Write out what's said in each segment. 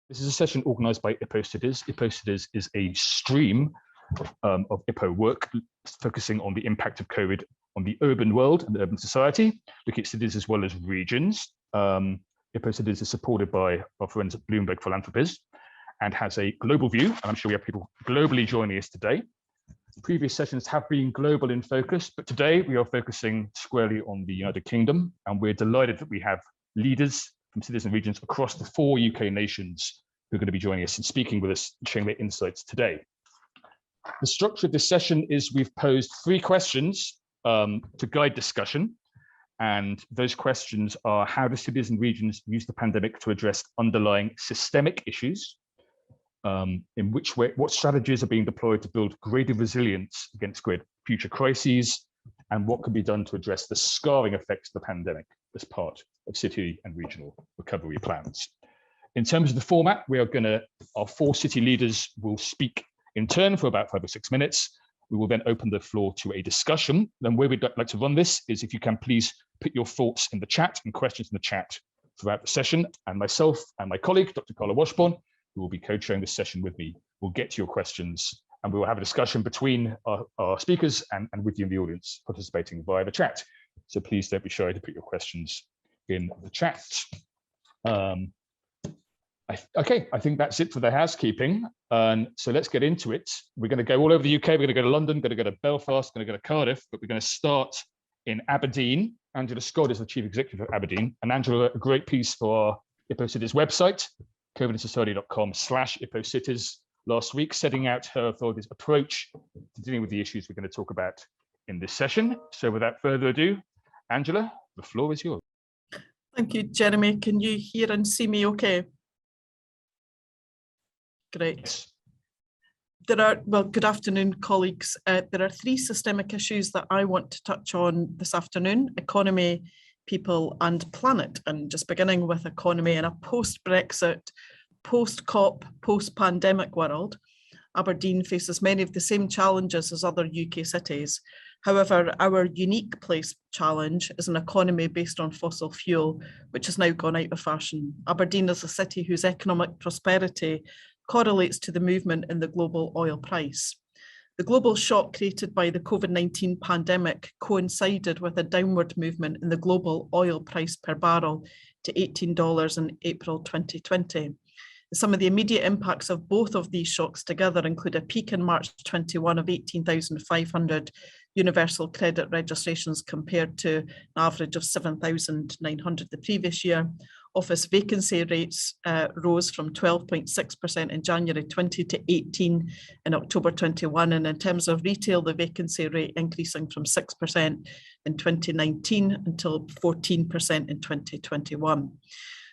This is a session organised by IPPO Cities. IPPO Cities is a stream of IPPO work focusing on the impact of COVID on the urban world and urban society, looking at cities as well as regions. IPPO Cities is supported by our friends at Bloomberg Philanthropies and has a global view, and I'm sure we have people globally joining us today. Previous sessions have been global in focus, but today we are focusing squarely on the United Kingdom, and we're delighted that we have leaders from cities and regions across the 4 UK nations who are going to be joining us and speaking with us and sharing their insights today. The structure of this session is we've posed 3 questions to guide discussion, and those questions are: how do cities and regions use the pandemic to address underlying systemic issues? In which way, what strategies are being deployed to build greater resilience against great future crises, and what can be done to address the scarring effects of the pandemic as part of city and regional recovery plans? In terms of the format, our 4 city leaders will speak in turn for about 5 or 6 minutes. We will then open the floor to a discussion. And where we'd like to run this is, if you can please put your thoughts in the chat and questions in the chat throughout the session, and myself and my colleague, Dr. Carla Washbourne, who will be co-chairing this session with me, will get to your questions, and we will have a discussion between our speakers and with you in the audience participating via the chat. So please don't be shy to put your questions in the chat. Okay, I think that's it for the housekeeping. So let's get into it. We're going to go all over the UK. We're going to go to London, going to go to Belfast, going to go to Cardiff, but we're going to start in Aberdeen. Angela Scott is the Chief Executive of Aberdeen. And Angela, a great piece for our IPPO Cities website, covidandsociety.com/IPPO last week, setting out her authority's approach to dealing with the issues we're going to talk about in this session. So without further ado, Angela, the floor is yours. Thank you, Jeremy. Can you hear and see me okay? Great. Good afternoon, colleagues. There are 3 systemic issues that I want to touch on this afternoon: economy, people and planet. And just beginning with economy, in a post-Brexit, post-COP, post-pandemic world, Aberdeen faces many of the same challenges as other UK cities. However, our unique place challenge is an economy based on fossil fuel, which has now gone out of fashion. Aberdeen is a city whose economic prosperity correlates to the movement in the global oil price. The global shock created by the COVID-19 pandemic coincided with a downward movement in the global oil price per barrel to $18 in April 2020. Some of the immediate impacts of both of these shocks together include a peak in March 21 of 18,500 universal credit registrations compared to an average of 7,900 the previous year. Office vacancy rates rose from 12.6% in January 20 to 18 in October 21. And in terms of retail, the vacancy rate increasing from 6% in 2019 until 14% in 2021.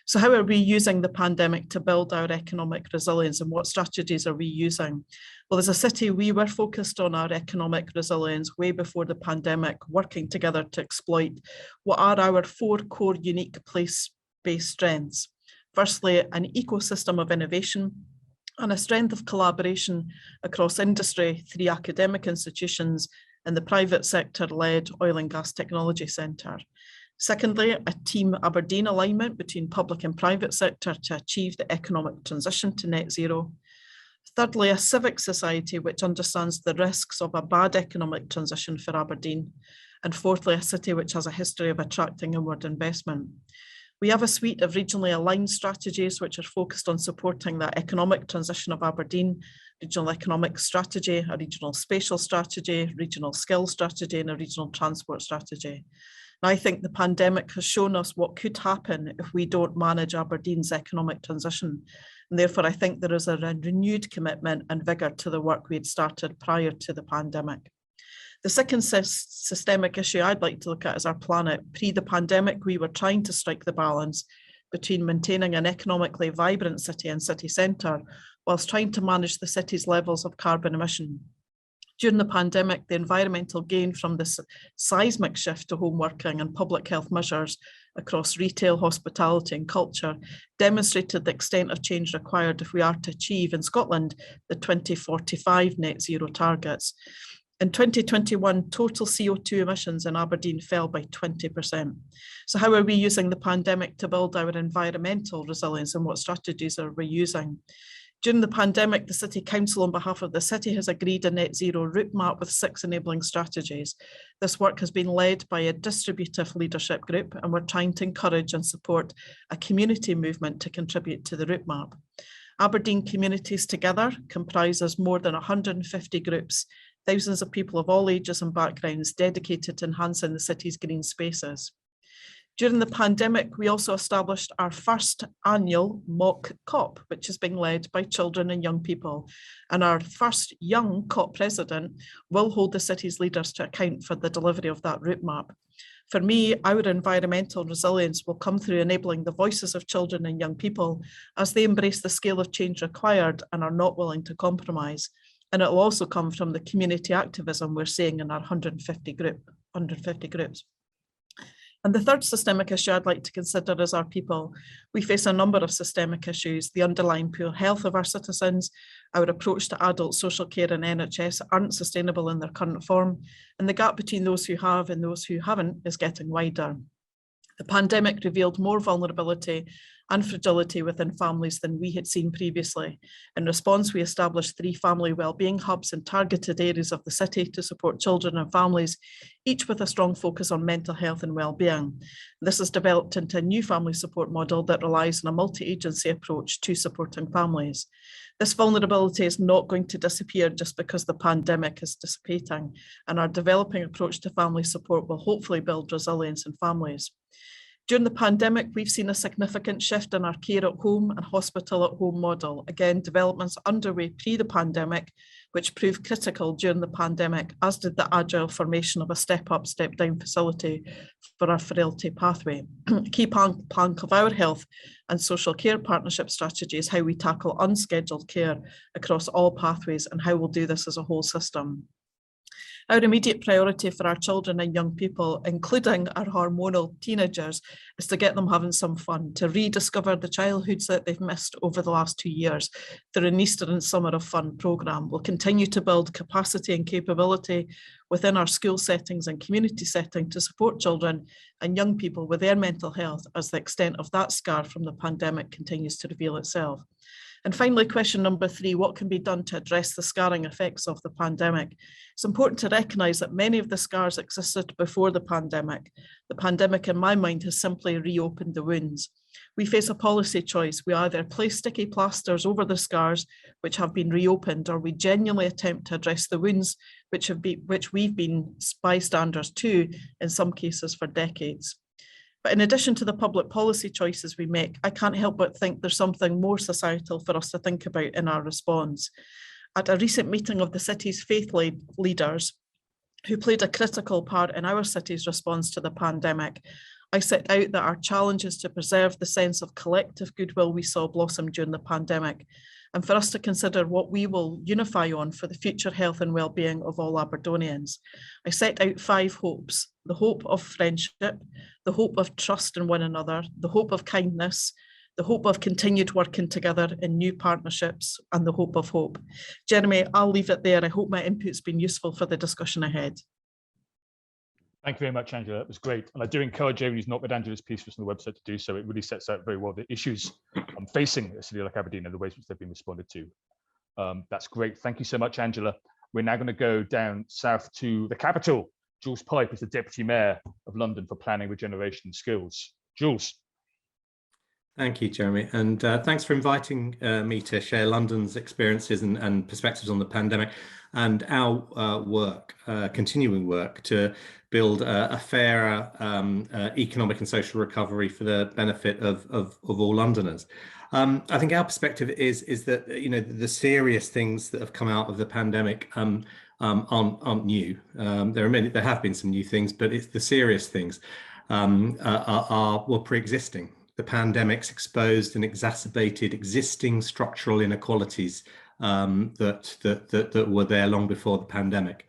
So how are we using the pandemic to build our economic resilience, and what strategies are we using? Well, as a city, we were focused on our economic resilience way before the pandemic, working together to exploit what are our 4 core unique place-based strengths. Firstly, an ecosystem of innovation and a strength of collaboration across industry, 3 academic institutions, and the private sector-led Oil and Gas Technology Centre. Secondly, a Team Aberdeen alignment between public and private sector to achieve the economic transition to net zero. Thirdly, a civic society which understands the risks of a bad economic transition for Aberdeen. And fourthly, a city which has a history of attracting inward investment. We have a suite of regionally aligned strategies which are focused on supporting the economic transition of Aberdeen: regional economic strategy, a regional spatial strategy, regional skills strategy, and a regional transport strategy. And I think the pandemic has shown us what could happen if we don't manage Aberdeen's economic transition. And therefore, I think there is a renewed commitment and vigour to the work we had started prior to the pandemic. The second systemic issue I'd like to look at is our planet. Pre the pandemic, we were trying to strike the balance between maintaining an economically vibrant city and city centre, whilst trying to manage the city's levels of carbon emission. During the pandemic, the environmental gain from this seismic shift to home working and public health measures across retail, hospitality and culture demonstrated the extent of change required if we are to achieve in Scotland the 2045 net zero targets. In 2021, total CO2 emissions in Aberdeen fell by 20%. So how are we using the pandemic to build our environmental resilience, and what strategies are we using? During the pandemic, the City Council, on behalf of the City, has agreed a net zero route map with 6 enabling strategies. This work has been led by a distributive leadership group, and we're trying to encourage and support a community movement to contribute to the route map. Aberdeen Communities Together comprises more than 150 groups, thousands of people of all ages and backgrounds dedicated to enhancing the city's green spaces. During the pandemic, we also established our first annual mock COP, which is being led by children and young people. And our first young COP president will hold the city's leaders to account for the delivery of that route map. For me, our environmental resilience will come through enabling the voices of children and young people as they embrace the scale of change required and are not willing to compromise. And it will also come from the community activism we're seeing in our 150 groups. And the third systemic issue I'd like to consider is our people. We face a number of systemic issues. The underlying poor health of our citizens, our approach to adult social care and NHS aren't sustainable in their current form, and the gap between those who have and those who haven't is getting wider. The pandemic revealed more vulnerability and fragility within families than we had seen previously. In response, we established 3 family wellbeing hubs in targeted areas of the city to support children and families, each with a strong focus on mental health and wellbeing. This has developed into a new family support model that relies on a multi-agency approach to supporting families. This vulnerability is not going to disappear just because the pandemic is dissipating, and our developing approach to family support will hopefully build resilience in families. During the pandemic, we've seen a significant shift in our care at home and hospital at home model. Again, developments underway pre the pandemic, which proved critical during the pandemic, as did the agile formation of a step up, step down facility for our frailty pathway. A key plank of our health and social care partnership strategy is how we tackle unscheduled care across all pathways and how we'll do this as a whole system. Our immediate priority for our children and young people, including our hormonal teenagers, is to get them having some fun, to rediscover the childhoods that they've missed over the last 2 years through an Easter and Summer of Fun programme. We'll continue to build capacity and capability within our school settings and community setting to support children and young people with their mental health as the extent of that scar from the pandemic continues to reveal itself. And finally, question number 3, what can be done to address the scarring effects of the pandemic? It's important to recognise that many of the scars existed before the pandemic. The pandemic, in my mind, has simply reopened the wounds. We face a policy choice. We either place sticky plasters over the scars which have been reopened, or we genuinely attempt to address the wounds which we've been bystanders to, in some cases for decades. But in addition to the public policy choices we make, I can't help but think there's something more societal for us to think about in our response. At a recent meeting of the city's faith leaders, who played a critical part in our city's response to the pandemic, I set out that our challenge is to preserve the sense of collective goodwill we saw blossom during the pandemic, and for us to consider what we will unify on for the future health and well-being of all Aberdonians. I set out 5 hopes: the hope of friendship, the hope of trust in one another, the hope of kindness, the hope of continued working together in new partnerships, and the hope of hope. Jeremy, I'll leave it there. I hope my input's been useful for the discussion ahead. Thank you very much, Angela. It was great. And I do encourage anyone who's not read Angela's piece on the website to do so. It really sets out very well the issues facing a city like Aberdeen and the ways in which they've been responded to. That's great. Thank you so much, Angela. We're now going to go down south to the capital. Jules Pipe is the Deputy Mayor of London for Planning, Regeneration and Skills. Jules. Thank you, Jeremy. And thanks for inviting me to share London's experiences and perspectives on the pandemic and our work, continuing work to build a fairer economic and social recovery for the benefit of all Londoners. I think our perspective is that, you know, the serious things that have come out of the pandemic aren't new. There have been some new things, but it's the serious things were pre-existing. The pandemic's exposed and exacerbated existing structural inequalities that were there long before the pandemic.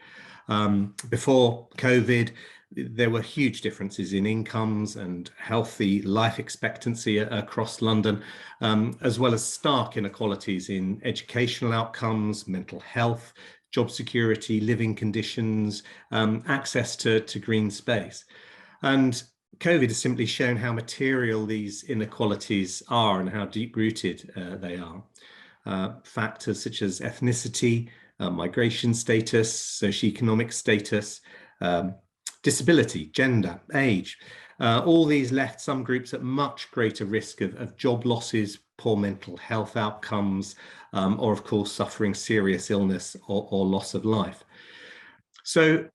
Before COVID, there were huge differences in incomes and healthy life expectancy across London, as well as stark inequalities in educational outcomes, mental health, job security, living conditions, access to green space. And COVID has simply shown how material these inequalities are and how deep-rooted they are. Factors such as ethnicity, migration status, socioeconomic status, disability, gender, age, all these left some groups at much greater risk of job losses, poor mental health outcomes, or of course suffering serious illness or loss of life. So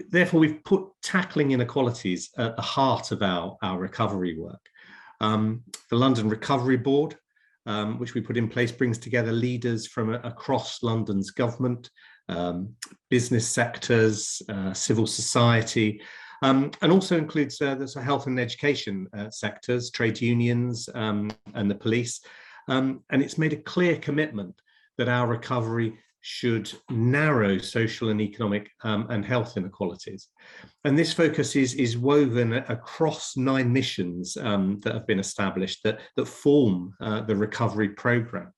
therefore we've put tackling inequalities at the heart of our recovery work. The London Recovery Board, which we put in place, brings together leaders from across London's government, business sectors, civil society, and also includes the health and education sectors, trade unions, and the police. And it's made a clear commitment that our recovery should narrow social and economic and health inequalities. And this focus is woven across 9 missions that have been established that form the recovery programme.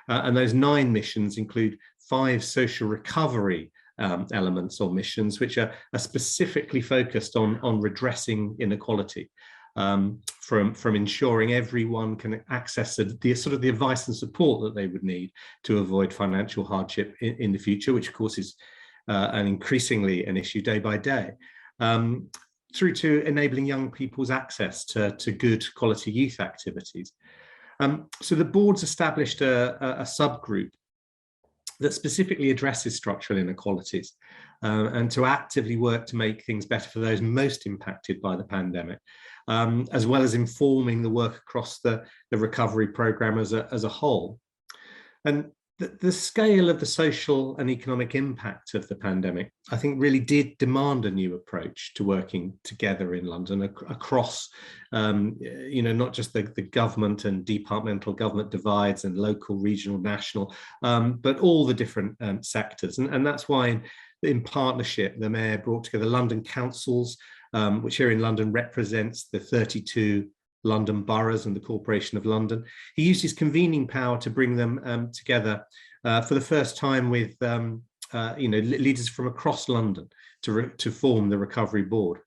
And those 9 missions include 5 social recovery elements or missions, which are specifically focused on redressing inequality, from ensuring everyone can access the sort of the advice and support that they would need to avoid financial hardship in the future, which of course is increasingly an issue day by day, through to enabling young people's access to good quality youth activities. So the board's established a subgroup that specifically addresses structural inequalities and to actively work to make things better for those most impacted by the pandemic, as well as informing the work across the recovery programme as a whole. And the scale of the social and economic impact of the pandemic, I think, really did demand a new approach to working together in London across, not just the government and departmental government divides and local, regional, national, but all the different sectors. And that's why in partnership, the Mayor brought together London councils, which here in London represents the 32 London boroughs and the Corporation of London. He used his convening power to bring them together for the first time with leaders from across London to form the Recovery Board.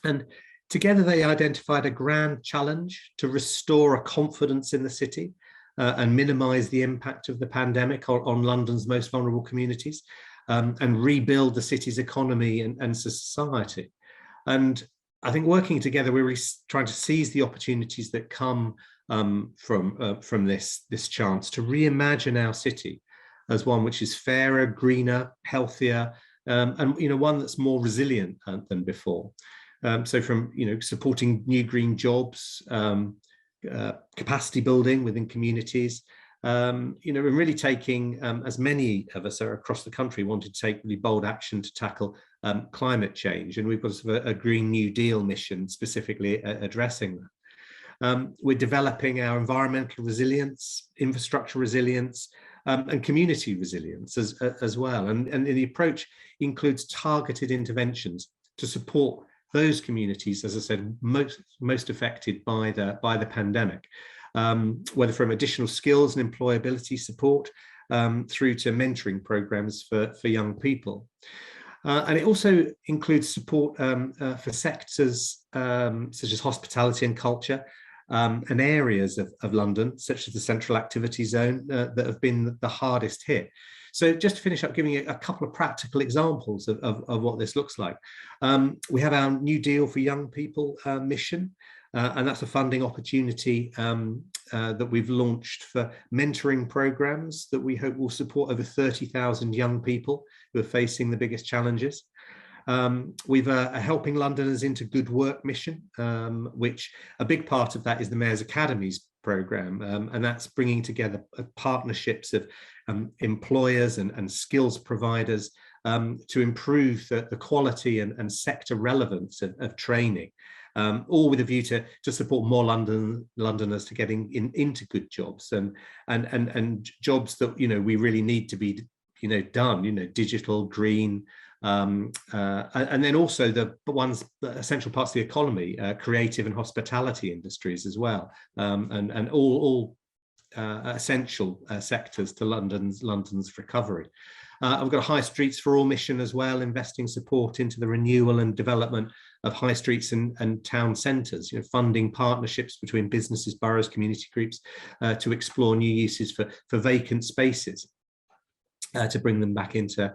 And together they identified a grand challenge to restore a confidence in the city and minimise the impact of the pandemic on London's most vulnerable communities, and rebuild the city's economy and society. And I think working together, we're really trying to seize the opportunities that come from this chance to reimagine our city as one which is fairer, greener, healthier, and one that's more resilient than before. So from supporting new green jobs, capacity building within communities, and really taking, as many of us are across the country, wanted to take really bold action to tackle climate change. And we've got sort of a Green New Deal mission specifically addressing that. We're developing our environmental resilience, infrastructure resilience, and community resilience as well. And the approach includes targeted interventions to support those communities, as I said, most affected by the pandemic. Whether from additional skills and employability support through to mentoring programs for young people. And it also includes support for sectors such as hospitality and culture and areas of London, such as the Central Activity Zone, that have been the hardest hit. So just to finish up, giving you a couple of practical examples of what this looks like. We have our New Deal for Young People mission. And that's a funding opportunity that we've launched for mentoring programs that we hope will support over 30,000 young people who are facing the biggest challenges. We've a Helping Londoners into Good Work mission, which a big part of that is the Mayor's Academies programme, and that's bringing together partnerships of employers and skills providers to improve the quality and sector relevance of training. All with a view to support more Londoners to getting into good jobs and jobs that we really need to be done, digital, green, and then also the essential parts of the economy, creative and hospitality industries as well, and all essential sectors to London's recovery. I've got a High Streets for All mission as well, investing support into the renewal and development of high streets and town centres, funding partnerships between businesses, boroughs, community groups to explore new uses for vacant spaces. To bring them back into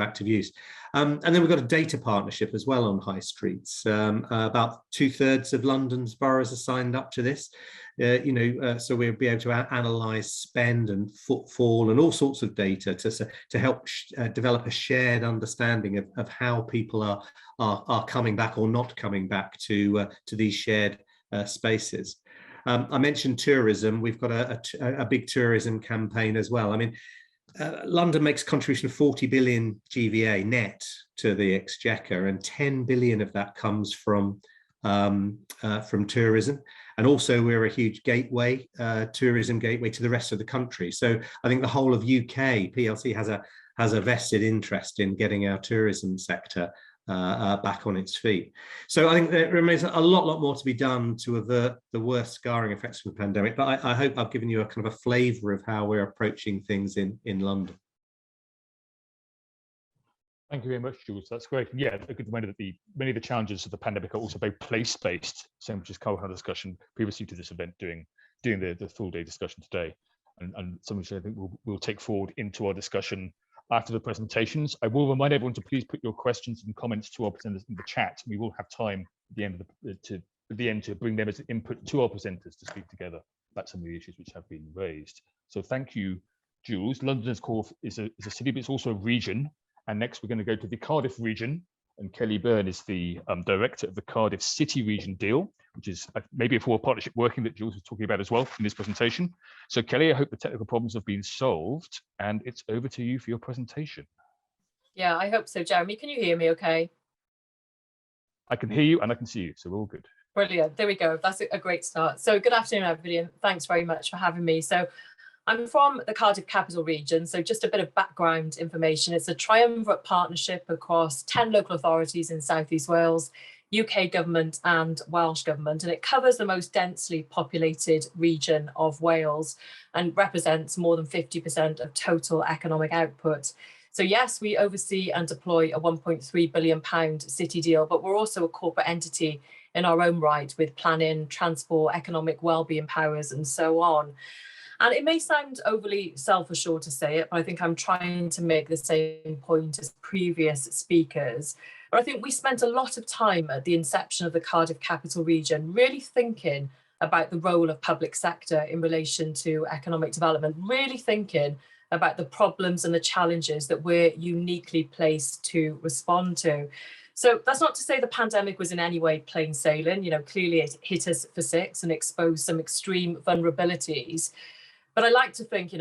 active use. And then we've got a data partnership as well on high streets. About 2/3 of London's boroughs are signed up to this. So we'll be able to analyse spend and footfall and all sorts of data to help develop a shared understanding of how people are coming back or not coming back to these shared spaces. I mentioned tourism. We've got a big tourism campaign as well. I mean, London makes a contribution of 40 billion GVA net to the Exchequer, and 10 billion of that comes from tourism. And also we're a huge gateway, tourism gateway to the rest of the country. So I think the whole of UK PLC has a vested interest in getting our tourism sector back on its feet. So I think there remains a lot more to be done to avert the worst scarring effects of the pandemic. But I hope I've given you a kind of a flavour of how we're approaching things in London. Thank you very much, Jules. That's great. Yeah, a good reminder that many of the challenges of the pandemic are also very place-based, same as Carla had a discussion previously to this event, doing the full day discussion today, and something which I think we'll take forward into our discussion after the presentations. I will remind everyone to please put your questions and comments to our presenters in the chat. We will have time at the end to bring them as input to our presenters to speak together about some of the issues which have been raised. So thank you, Jules. London, of course, is a city, but it's also a region. And next, we're going to go to the Cardiff region, and Kellie Beirne is the director of the Cardiff City Region Deal, which is maybe a forward partnership working that Jules was talking about as well in this presentation. So Kellie, I hope the technical problems have been solved, and it's over to you for your presentation. Yeah, I hope so. Jeremy, can you hear me okay? I can hear you and I can see you, so we're all good. Brilliant. There we go. That's a great start. So good afternoon, everybody, and thanks very much for having me. So I'm from the Cardiff Capital Region, so just a bit of background information. It's a triumvirate partnership across 10 local authorities in South East Wales, UK government and Welsh government, and it covers the most densely populated region of Wales and represents more than 50% of total economic output. So yes, we oversee and deploy a £1.3 billion city deal, but we're also a corporate entity in our own right with planning, transport, economic wellbeing powers and so on. And it may sound overly self-assured to say it, but I think I'm trying to make the same point as previous speakers. But I think we spent a lot of time at the inception of the Cardiff Capital Region really thinking about the role of public sector in relation to economic development, really thinking about the problems and the challenges that we're uniquely placed to respond to. So that's not to say the pandemic was in any way plain sailing. Clearly it hit us for six and exposed some extreme vulnerabilities. But I like to think,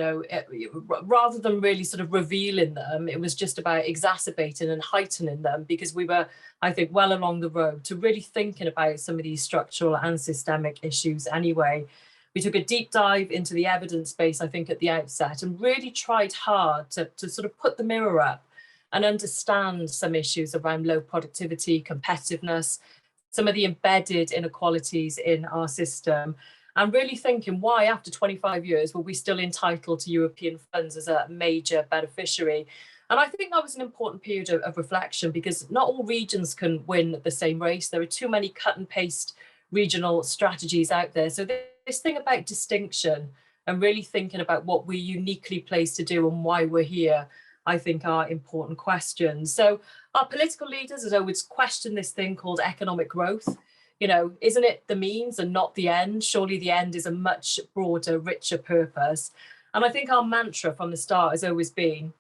rather than really sort of revealing them, it was just about exacerbating and heightening them, because we were, I think, well along the road to really thinking about some of these structural and systemic issues anyway. We took a deep dive into the evidence base, I think, at the outset, and really tried hard to sort of put the mirror up and understand some issues around low productivity, competitiveness, some of the embedded inequalities in our system. And really thinking, why after 25 years were we still entitled to European funds as a major beneficiary? And I think that was an important period of reflection, because not all regions can win the same race. There are too many cut and paste regional strategies out there. So this thing about distinction and really thinking about what we're uniquely placed to do and why we're here, I think are important questions. So our political leaders has always questioned this thing called economic growth. Isn't it the means and not the end? Surely the end is a much broader, richer purpose. And I think our mantra from the start has always been,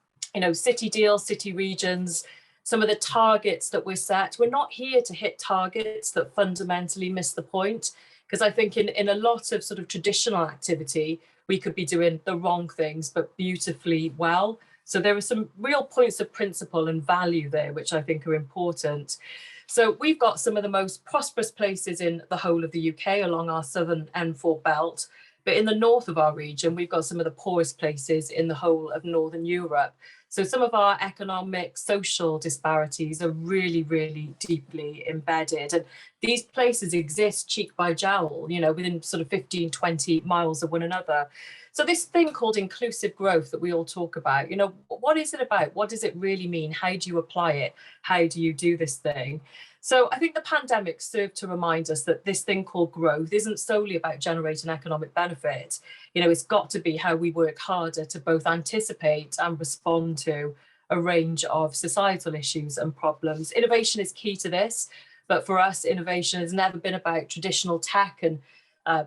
city deals, city regions, some of the targets that we're set. We're not here to hit targets that fundamentally miss the point, because I think in a lot of sort of traditional activity, we could be doing the wrong things, but beautifully well. So there are some real points of principle and value there, which I think are important. So we've got some of the most prosperous places in the whole of the UK along our southern N4 belt, But in the north of our region, we've got some of the poorest places in the whole of Northern Europe. So some of our economic, social disparities are really, really deeply embedded. And these places exist cheek by jowl, you know, within sort of 15, 20 miles of one another. So this thing called inclusive growth that we all talk about, you know, what is it about? What does it really mean? How do you apply it? How do you do this thing? So I think the pandemic served to remind us that this thing called growth isn't solely about generating economic benefit. You know, it's got to be how we work harder to both anticipate and respond to a range of societal issues and problems. Innovation is key to this, but for us, innovation has never been about traditional tech and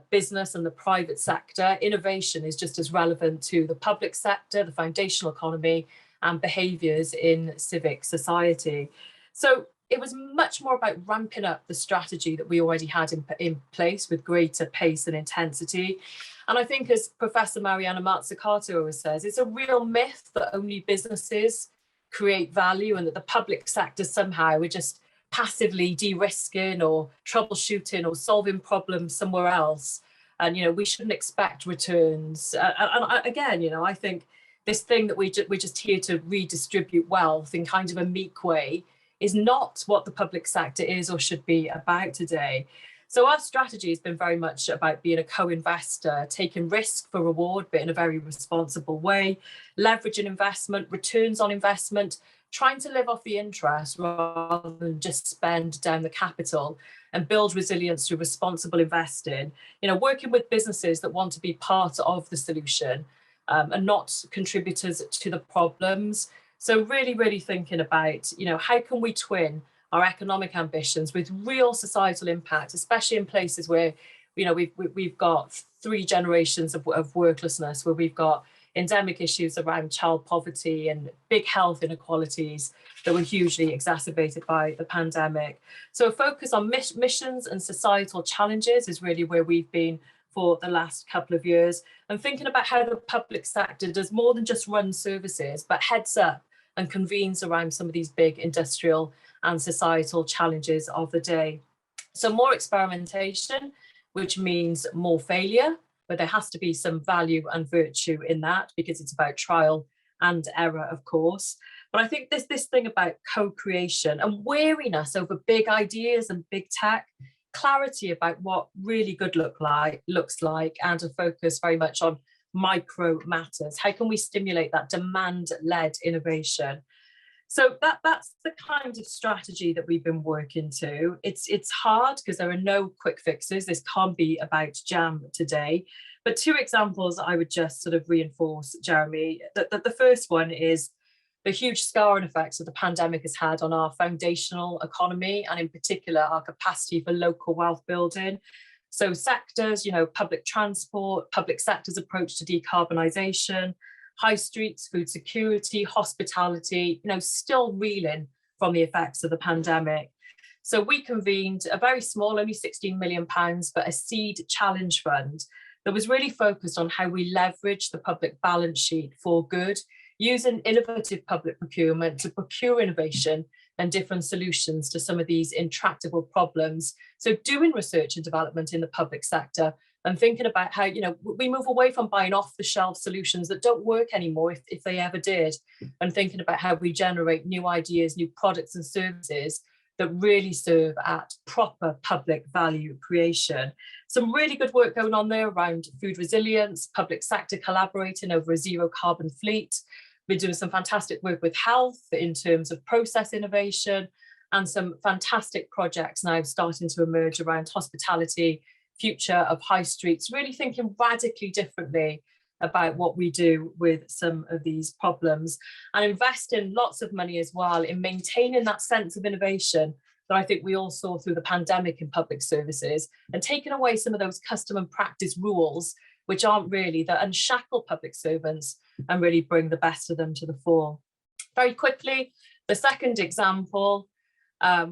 business and the private sector. Innovation is just as relevant to the public sector, the foundational economy, and behaviours in civic society. So it was much more about ramping up the strategy that we already had in place with greater pace and intensity. And I think, as Professor Mariana Mazzucato always says, it's a real myth that only businesses create value and that the public sector somehow are just passively de-risking or troubleshooting or solving problems somewhere else. And, you know, we shouldn't expect returns. And again, you know, I think this thing that we're just here to redistribute wealth in kind of a meek way is not what the public sector is or should be about today. So our strategy has been very much about being a co-investor, taking risk for reward, but in a very responsible way, leveraging investment, returns on investment, trying to live off the interest rather than just spend down the capital, and build resilience through responsible investing, you know, working with businesses that want to be part of the solution and not contributors to the problems. So really, really thinking about, you know, how can we twin our economic ambitions with real societal impact, especially in places where, you know, we've got 3 generations of worklessness, where we've got endemic issues around child poverty and big health inequalities that were hugely exacerbated by the pandemic. So a focus on missions and societal challenges is really where we've been for the last couple of years, and thinking about how the public sector does more than just run services, but heads up and convenes around some of these big industrial and societal challenges of the day. So more experimentation, which means more failure, but there has to be some value and virtue in that, because it's about trial and error, of course. But I think this thing about co-creation and wariness over big ideas and big tech, clarity about what really good looks like, and a focus very much on micro matters. How can we stimulate that demand-led innovation? So that's the kind of strategy that we've been working to. It's hard because there are no quick fixes. This can't be about jam today. But 2 examples I would just sort of reinforce, Jeremy. The first one is the huge scarring effects that the pandemic has had on our foundational economy, and in particular our capacity for local wealth building. So sectors, you know, public transport, public sector's approach to decarbonisation, high streets, food security, hospitality, you know, still reeling from the effects of the pandemic. So we convened a very small, only £16 million, but a seed challenge fund that was really focused on how we leverage the public balance sheet for good, using innovative public procurement to procure innovation and different solutions to some of these intractable problems. So doing research and development in the public sector and thinking about how, you know, we move away from buying off-the-shelf solutions that don't work anymore, if they ever did, and thinking about how we generate new ideas, new products and services that really serve at proper public value creation. Some really good work going on there around food resilience, public sector collaborating over a zero carbon fleet. We're doing some fantastic work with health in terms of process innovation, and some fantastic projects now starting to emerge around hospitality, future of high streets, really thinking radically differently about what we do with some of these problems, and investing lots of money as well in maintaining that sense of innovation that I think we all saw through the pandemic in public services, and taking away some of those custom and practice rules which aren't really, that unshackle public servants and really bring the best of them to the fore. Very quickly, the second example,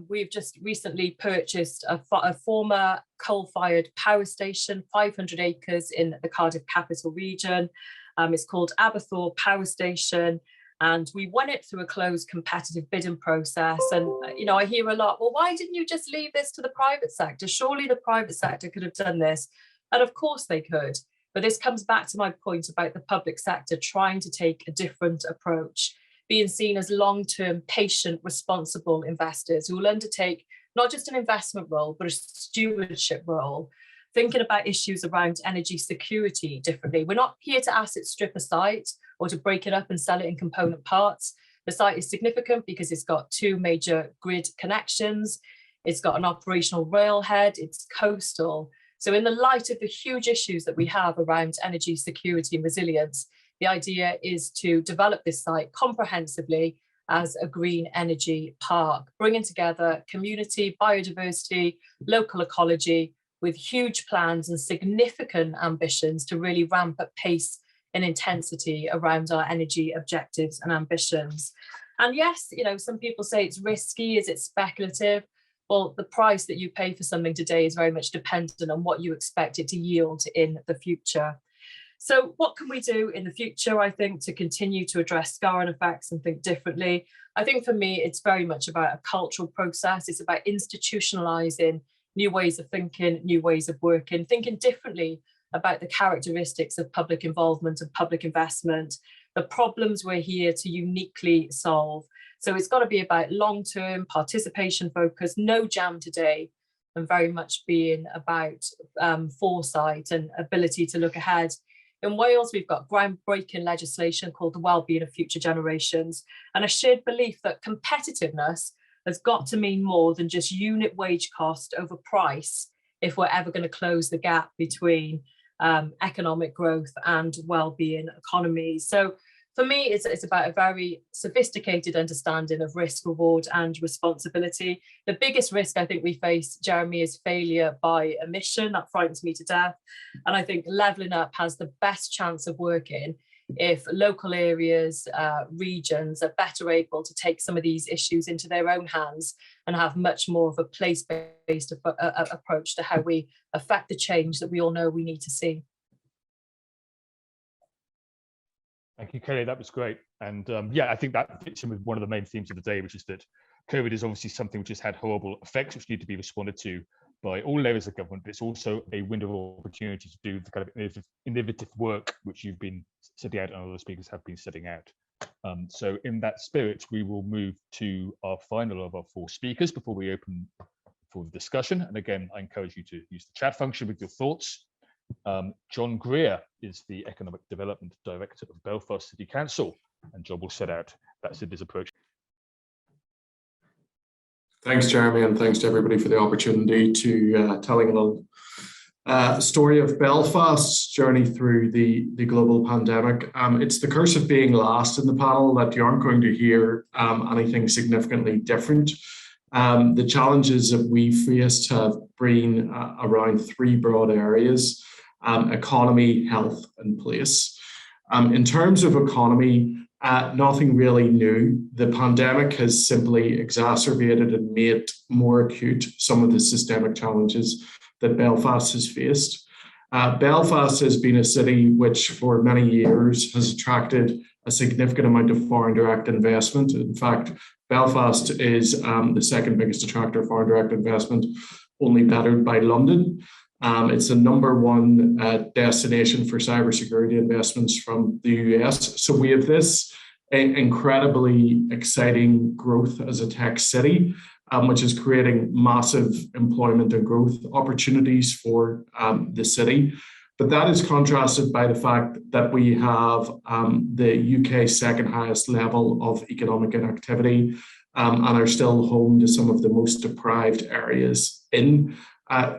we've just recently purchased a former coal-fired power station, 500 acres in the Cardiff capital region. It's called Aberdeen Power Station, and we won it through a closed competitive bidding process. And, you know, I hear a lot, well, why didn't you just leave this to the private sector? Surely the private sector could have done this. And of course they could. But this comes back to my point about the public sector trying to take a different approach, being seen as long-term, patient, responsible investors who will undertake not just an investment role, but a stewardship role, thinking about issues around energy security differently. We're not here to asset strip a site or to break it up and sell it in component parts. The site is significant because it's got 2 major grid connections. It's got an operational railhead, it's coastal. So in the light of the huge issues that we have around energy security and resilience, the idea is to develop this site comprehensively as a green energy park, bringing together community, biodiversity, local ecology, with huge plans and significant ambitions to really ramp up pace and intensity around our energy objectives and ambitions. And yes, you know, some people say it's risky, is it speculative? Well, the price that you pay for something today is very much dependent on what you expect it to yield in the future. So what can we do in the future, I think, to continue to address scarring effects and think differently? I think for me, it's very much about a cultural process. It's about institutionalizing new ways of thinking, new ways of working, thinking differently about the characteristics of public involvement and public investment, the problems we're here to uniquely solve. So it's got to be about long-term participation focus, no jam today, and very much being about foresight and ability to look ahead. In Wales, we've got groundbreaking legislation called the Wellbeing of Future Generations, and a shared belief that competitiveness has got to mean more than just unit wage cost over price if we're ever going to close the gap between economic growth and well-being economies. So for me, it's about a very sophisticated understanding of risk, reward and responsibility. The biggest risk I think we face, Jeremy, is failure by omission. That frightens me to death. And I think levelling up has the best chance of working if local areas, regions are better able to take some of these issues into their own hands and have much more of a place-based approach to how we affect the change that we all know we need to see. Thank you, Kelly. That was great. And yeah, I think that fits in with one of the main themes of the day, which is that COVID is obviously something which has had horrible effects, which need to be responded to by all levels of government, but it's also a window of opportunity to do the kind of innovative work which you've been setting out and other speakers have been setting out. So in that spirit, we will move to our final of our 4 speakers before we open for the discussion. And again, I encourage you to use the chat function with your thoughts. John Greer is the Economic Development Director of Belfast City Council, and John will set out that city's approach. Thanks, Jeremy, and thanks to everybody for the opportunity to telling a little story of Belfast's journey through the global pandemic. It's the curse of being last in the panel that you aren't going to hear anything significantly different. The challenges that we faced have been around 3 broad areas: economy, health, and place. In terms of economy, nothing really new. The pandemic has simply exacerbated and made more acute some of the systemic challenges that Belfast has faced. Belfast has been a city which for many years has attracted a significant amount of foreign direct investment. In fact, Belfast is the 2nd biggest attractor of foreign direct investment, only bettered by London. It's the #1 destination for cybersecurity investments from the US. So we have this incredibly exciting growth as a tech city, which is creating massive employment and growth opportunities for the city. But that is contrasted by the fact that we have the UK's 2nd highest level of economic inactivity and are still home to some of the most deprived areas in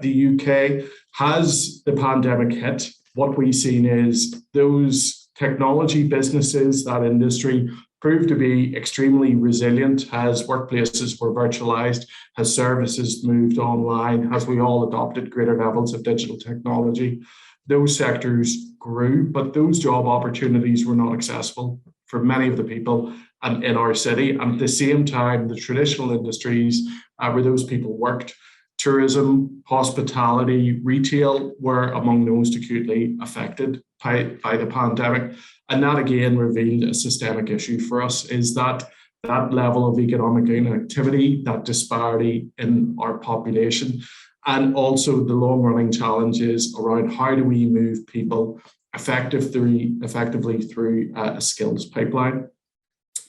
the UK. Has the pandemic hit? What we've seen is those technology businesses, that industry, proved to be extremely resilient as workplaces were virtualized, as services moved online, as we all adopted greater levels of digital technology. Those sectors grew, but those job opportunities were not accessible for many of the people in our city. And at the same time, the traditional industries where those people worked, tourism, hospitality, retail, were among the most acutely affected by the pandemic. And that again revealed a systemic issue for us, is that level of economic inactivity, that disparity in our population, and also the long-running challenges around how do we move people effectively through a skills pipeline.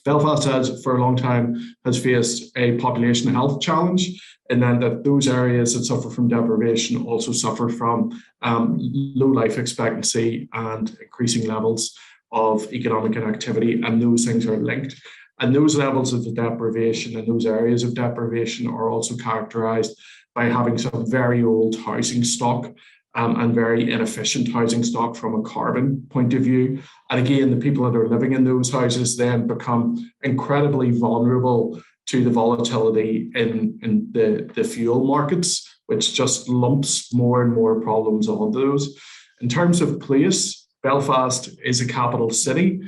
Belfast has, for a long time, has faced a population health challenge, and then that those areas that suffer from deprivation also suffer from low life expectancy and increasing levels of economic inactivity, and those things are linked. And those levels of deprivation and those areas of deprivation are also characterised by having some very old housing stock and very inefficient housing stock from a carbon point of view. And again, the people that are living in those houses then become incredibly vulnerable to the volatility in the fuel markets, which just lumps more and more problems on those. In terms of place, Belfast is a capital city.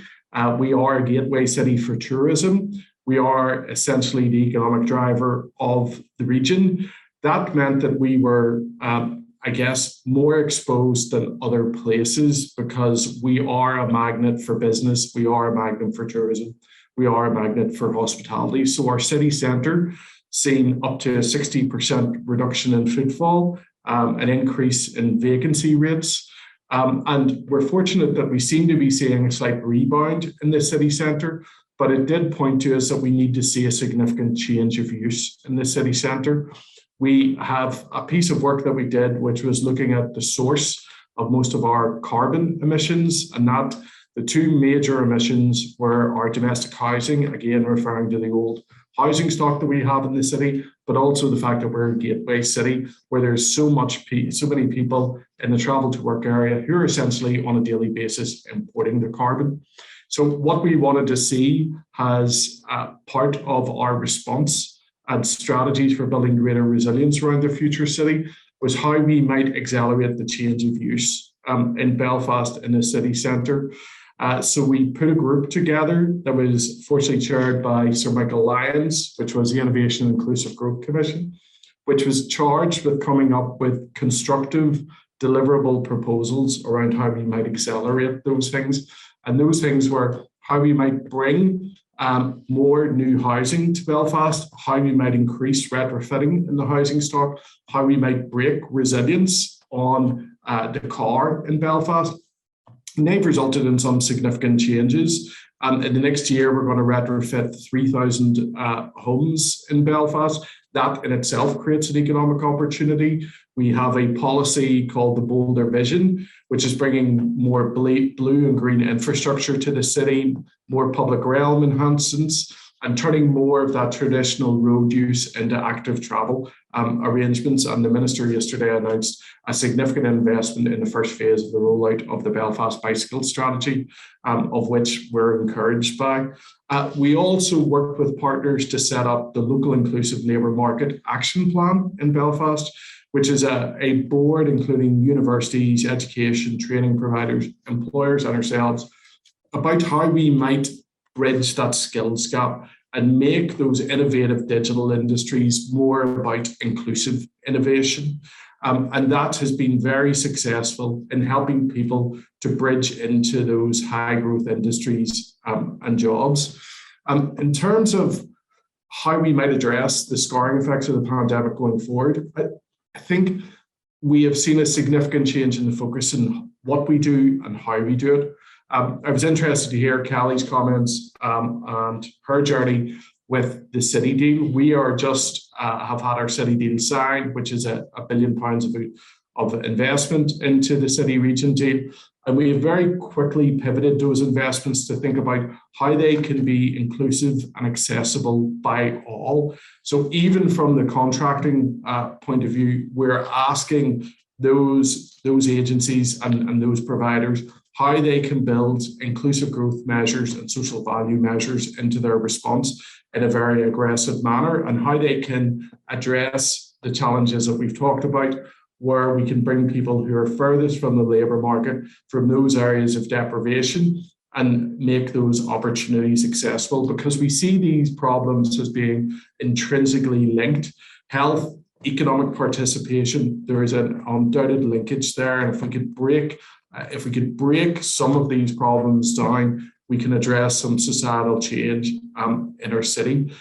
We are a gateway city for tourism. We are essentially the economic driver of the region. That meant that we were, I guess, more exposed than other places because we are a magnet for business. We are a magnet for tourism. We are a magnet for hospitality. So our city centre seen up to a 60% reduction in footfall, an increase in vacancy rates. And we're fortunate that we seem to be seeing a slight rebound in the city centre, but it did point to us that we need to see a significant change of use in the city centre. We have a piece of work that we did, which was looking at the source of most of our carbon emissions, and that the two major emissions were our domestic housing, again referring to the old housing stock that we have in the city, but also the fact that we're a gateway city where there's so many people in the travel to work area who are essentially on a daily basis importing the carbon. So what we wanted to see as part of our response and strategies for building greater resilience around the future city was how we might accelerate the change of use in Belfast in the city centre. So we put a group together that was fortunately chaired by Sir Michael Lyons, which was the Innovation and Inclusive Growth Commission, which was charged with coming up with constructive, deliverable proposals around how we might accelerate those things. And those things were how we might bring more new housing to Belfast, how we might increase retrofitting in the housing stock, how we might break resilience on the car in Belfast. And they've resulted in some significant changes. In the next year, we're going to retrofit 3,000 homes in Belfast. That in itself creates an economic opportunity. We have a policy called the Bolder Vision, which is bringing more blue and green infrastructure to the city, more public realm enhancements, and turning more of that traditional road use into active travel arrangements. And the Minister yesterday announced a significant investment in the first phase of the rollout of the Belfast Bicycle Strategy, of which we're encouraged by. We also worked with partners to set up the Local Inclusive Labour Market Action Plan in Belfast, which is a board including universities, education, training providers, employers and ourselves, about how we might bridge that skills gap and make those innovative digital industries more about inclusive innovation. And that has been very successful in helping people to bridge into those high growth industries and jobs. In terms of how we might address the scarring effects of the pandemic going forward, I think we have seen a significant change in the focus in what we do and how we do it. I was interested to hear Kellie's comments and her journey with the city deal. We are just have had our city deal signed, which is £1 billion of investment into the city region deal. And we have very quickly pivoted those investments to think about how they can be inclusive and accessible by all. So even from the contracting point of view, we're asking those agencies and those providers how they can build inclusive growth measures and social value measures into their response in a very aggressive manner, and how they can address the challenges that we've talked about, where we can bring people who are furthest from the labour market, from those areas of deprivation, and make those opportunities accessible, because we see these problems as being intrinsically linked. Health, economic participation, there is an undoubted linkage there, and if we could break some of these problems down, we can address some societal change in our city.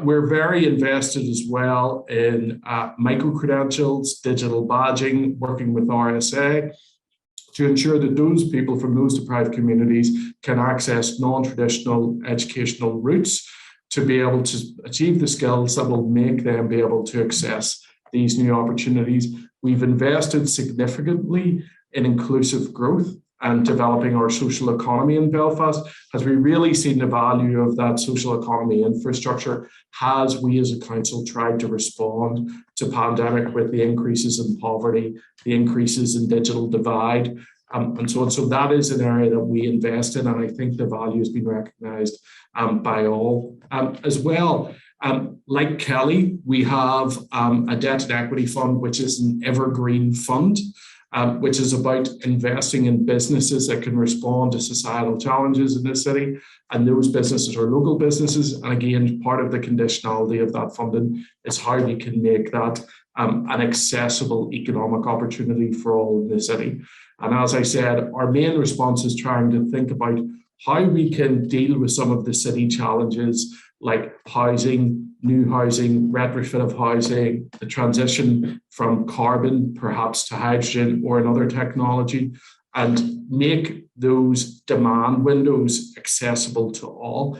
We're very invested as well in micro-credentials, digital badging, working with RSA to ensure that those people from those deprived communities can access non-traditional educational routes to be able to achieve the skills that will make them be able to access these new opportunities. We've invested significantly in inclusive growth and developing our social economy in Belfast, as we really seen the value of that social economy infrastructure as we as a council tried to respond to pandemic with the increases in poverty, the increases in digital divide, and so on. So that is an area that we invest in, and I think the value has been recognised by all. As well, like Kellie, we have a debt and equity fund, which is an evergreen fund, which is about investing in businesses that can respond to societal challenges in the city. And those businesses are local businesses. And again, part of the conditionality of that funding is how we can make that an accessible economic opportunity for all in the city. And as I said, our main response is trying to think about how we can deal with some of the city challenges like housing, new housing, retrofit of housing, the transition from carbon perhaps to hydrogen or another technology, and make those demand windows accessible to all.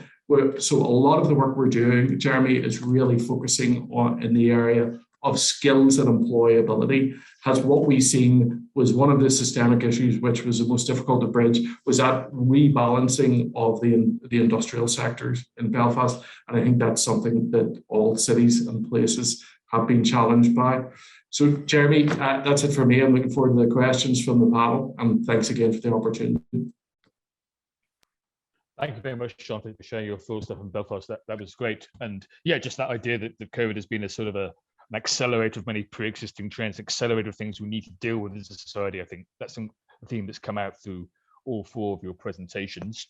So a lot of the work we're doing, Jeremy, is really focusing on in the area of skills and employability. As what we've seen was one of the systemic issues, which was the most difficult to bridge, was that rebalancing of the industrial sectors in Belfast. And I think that's something that all cities and places have been challenged by. So Jeremy, that's it for me. I'm looking forward to the questions from the panel, and thanks again for the opportunity. Thank you very much, Sean, for sharing your thoughts stuff in Belfast. That was great. And yeah, just that idea that the COVID has been a sort of an accelerator of many pre-existing trends, accelerator of things we need to deal with as a society. I think that's a theme that's come out through all four of your presentations.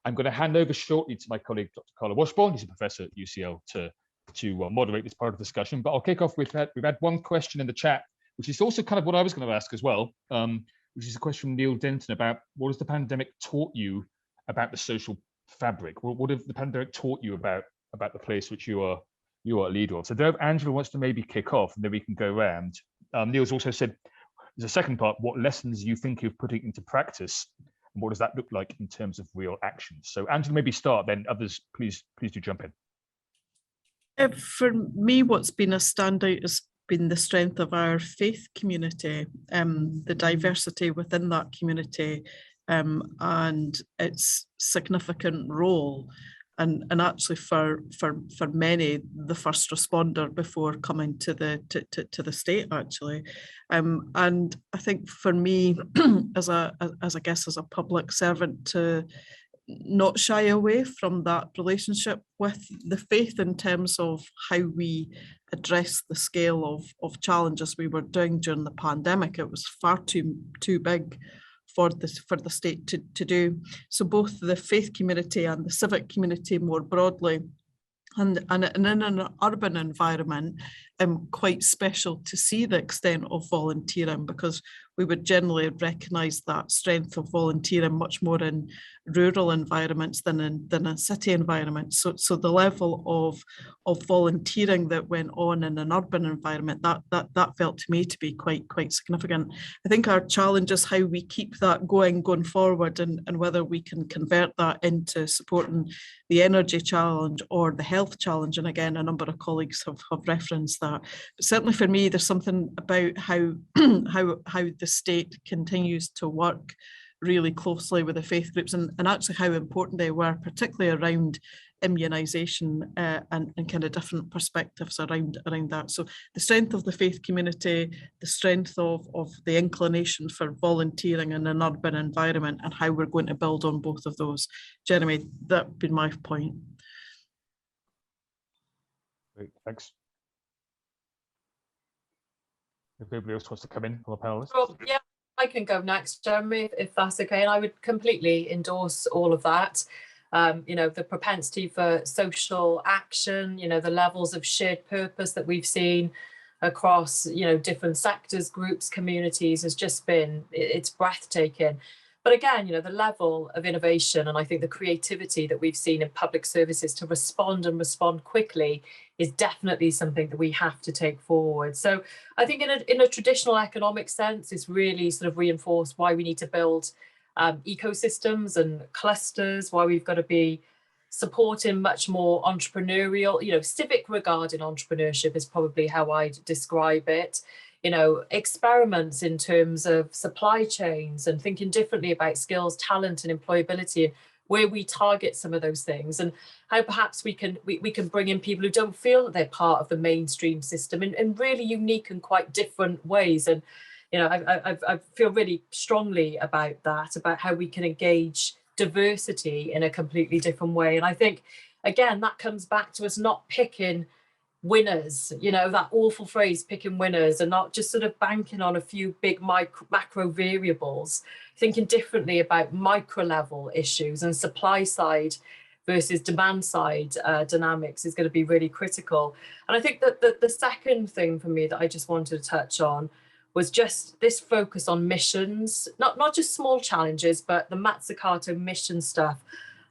I'm going to hand over shortly to my colleague, Dr. Carla Washbourne. He's a professor at UCL to moderate this part of the discussion. But I'll kick off with that. We've had one question in the chat, which is also kind of what I was going to ask as well, which is a question from Neil Denton about what has the pandemic taught you about the social fabric? What have the pandemic taught you about the place which you are a leader of? So Angela wants to maybe kick off, and then we can go around. Neil's also said, there's a second part, what lessons you think you're putting into practice, and what does that look like in terms of real actions? So Angela, maybe start, then others, please do jump in. For me, what's been a standout has been the strength of our faith community, the diversity within that community, and its significant role, and actually for many, the first responder before coming to the state actually, and I think for me as a public servant to not shy away from that relationship with the faith in terms of how we address the scale of challenges we were doing during the pandemic. It was far too big for the state to do. So both the faith community and the civic community more broadly, and in an urban environment, quite special to see the extent of volunteering, because we would generally recognise that strength of volunteering much more in rural environments than in city environments. So the level of volunteering that went on in an urban environment, that felt to me to be quite significant. I think our challenge is how we keep that going forward, and whether we can convert that into supporting the energy challenge or the health challenge. And again, a number of colleagues have referenced that. But certainly for me, there's something about how the state continues to work really closely with the faith groups, and actually how important they were, particularly around immunisation and kind of different perspectives around that. So the strength of the faith community, the strength of the inclination for volunteering in an urban environment, and how we're going to build on both of those. Jeremy, that would be my point. Great, thanks. If anybody else wants to come in on the panelists. Well, yeah, I can go next, Jeremy, if that's okay. And I would completely endorse all of that. The propensity for social action, the levels of shared purpose that we've seen across, different sectors, groups, communities has just been, it's breathtaking. But again, you know, the level of innovation and I think the creativity that we've seen in public services to respond and respond quickly is definitely something that we have to take forward. So I think in a traditional economic sense, it's really sort of reinforced why we need to build ecosystems and clusters, why we've got to be supporting much more entrepreneurial, you know, civic regard in entrepreneurship is probably how I'd describe it. You know, experiments in terms of supply chains and thinking differently about skills, talent and employability, and where we target some of those things, and how perhaps we can bring in people who don't feel that they're part of the mainstream system in really unique and quite different ways. And, you know, I feel really strongly about that, about how we can engage diversity in a completely different way. And I think, again, that comes back to us not picking winners, you know, that awful phrase, picking winners, and not just sort of banking on a few big macro variables, thinking differently about micro level issues, and supply side versus demand side dynamics is going to be really critical. And I think that the second thing for me that I just wanted to touch on was just this focus on missions, not just small challenges, but the Mazzucato mission stuff,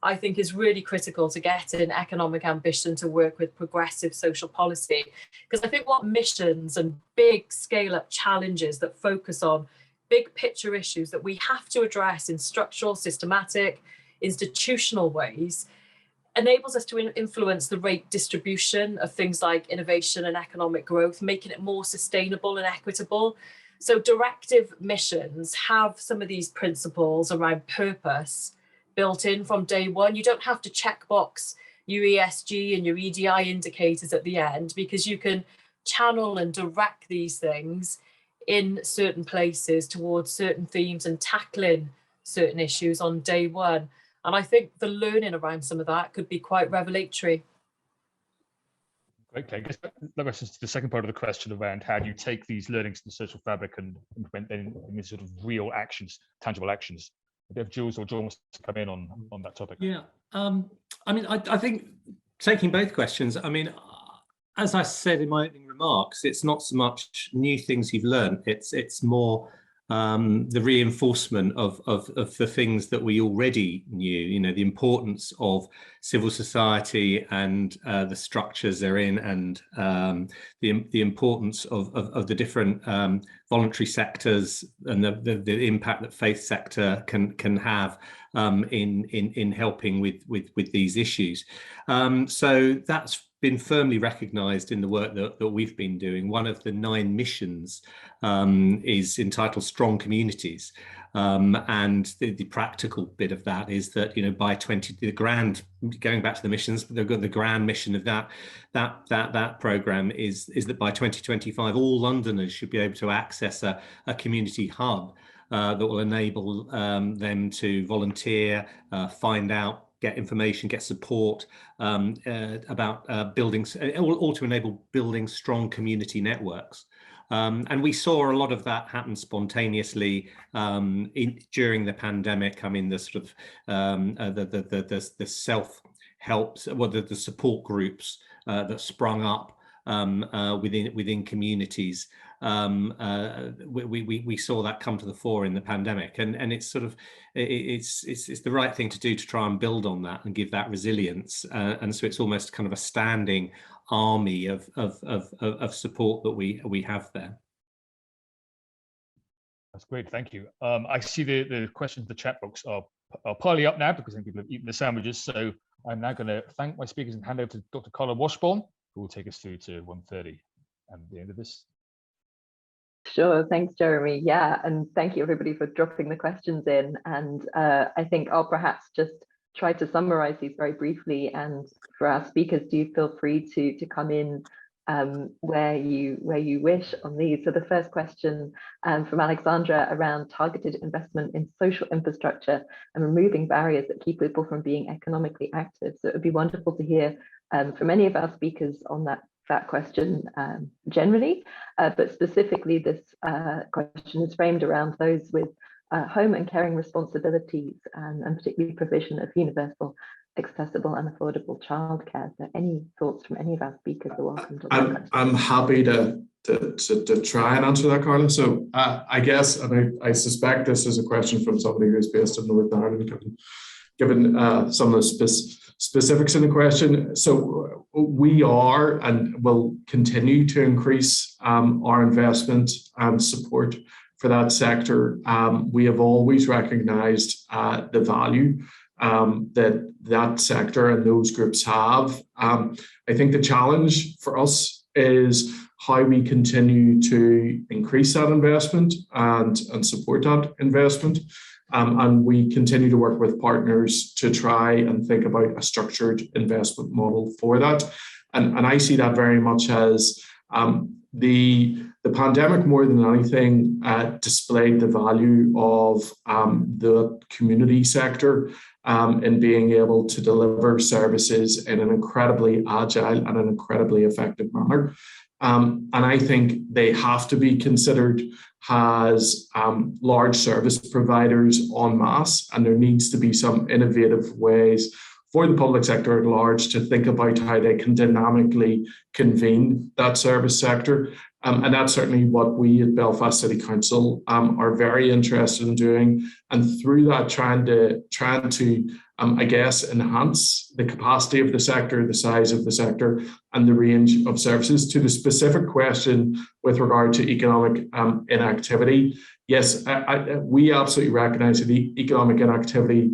I think is really critical to get in economic ambition to work with progressive social policy. Because I think what missions and big scale up challenges that focus on big picture issues that we have to address in structural, systematic, institutional ways enables us to influence the rate distribution of things like innovation and economic growth, making it more sustainable and equitable. So directive missions have some of these principles around purpose built in from day one. You don't have to checkbox your ESG and your EDI indicators at the end, because you can channel and direct these things in certain places towards certain themes and tackling certain issues on day one. And I think the learning around some of that could be quite revelatory. Okay, I guess that reference to the second part of the question around how do you take these learnings to the social fabric and implement them in sort of real actions, tangible actions. If Jules or John wants to come in on that topic. Yeah, I mean, I think taking both questions, I mean, as I said in my opening remarks, it's not so much new things you've learned, it's more the reinforcement of the things that we already knew, you know, the importance of civil society and the structures they're in, and the importance of the different voluntary sectors and the impact that faith sector can have in helping with these issues. So that's been firmly recognised in the work that we've been doing. One of the 9 missions is entitled Strong Communities, and the practical bit of that is that, you know, by the grand, going back to the missions, they've got the grand mission of that program is that by 2025 all Londoners should be able to access a community hub that will enable them to volunteer, find out, get information, get support about buildings, all to enable building strong community networks. And we saw a lot of that happen spontaneously during the pandemic. I mean, the sort of the self-help, well, the support groups that sprung up within communities. We saw that come to the fore in the pandemic, and it's sort of it's the right thing to do to try and build on that and give that resilience, and so it's almost kind of a standing army of support that we have there. That's great, thank you. I see the questions in the chat box are piling up now because I think people have eaten the sandwiches. So I'm now going to thank my speakers and hand over to Dr. Carla Washbourne, who will take us through to 1:30 and the end of this. Sure, thanks, Jeremy. Yeah, and thank you everybody for dropping the questions in. And I think I'll perhaps just try to summarize these very briefly. And for our speakers, do feel free to come in where you wish on these. So the first question from Alexandra around targeted investment in social infrastructure and removing barriers that keep people from being economically active. So it would be wonderful to hear from any of our speakers on that question generally, but specifically this question is framed around those with home and caring responsibilities, and particularly provision of universal accessible and affordable childcare. So any thoughts from any of our speakers are welcome to I'm happy to try and answer that, Carla. So I guess, and I suspect this is a question from somebody who's based in Northern Ireland, given some of the specifics in the question. So we are and will continue to increase our investment and support for that sector. We have always recognised the value that sector and those groups have. I think the challenge for us is how we continue to increase that investment and support that investment. And we continue to work with partners to try and think about a structured investment model for that. And I see that very much as the pandemic, more than anything, displayed the value of the community sector in being able to deliver services in an incredibly agile and an incredibly effective manner. And I think they have to be considered as large service providers en masse, and there needs to be some innovative ways for the public sector at large to think about how they can dynamically convene that service sector. And that's certainly what we at Belfast City Council are very interested in doing. And through that, trying to I guess, enhance the capacity of the sector, the size of the sector, and the range of services. To the specific question with regard to economic inactivity, yes, we absolutely recognise that the economic inactivity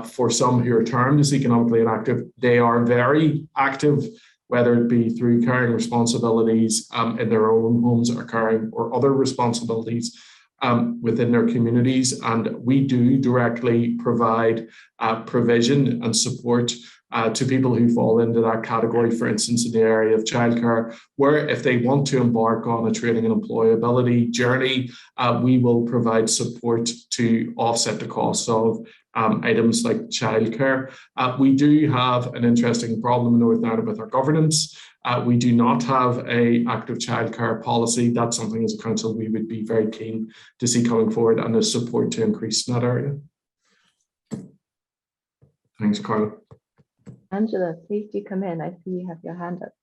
for some who are termed as economically inactive, they are very active, whether it be through carrying responsibilities in their own homes or other responsibilities within their communities. And we do directly provide provision and support to people who fall into that category, for instance, in the area of childcare, where if they want to embark on a training and employability journey, we will provide support to offset the costs of items like childcare. We do have an interesting problem in Northern Ireland with our governance. We do not have an active childcare policy. That's something as a council we would be very keen to see coming forward, and the support to increase in that area. Thanks, Carla. Angela, please do come in. I see you have your hand up.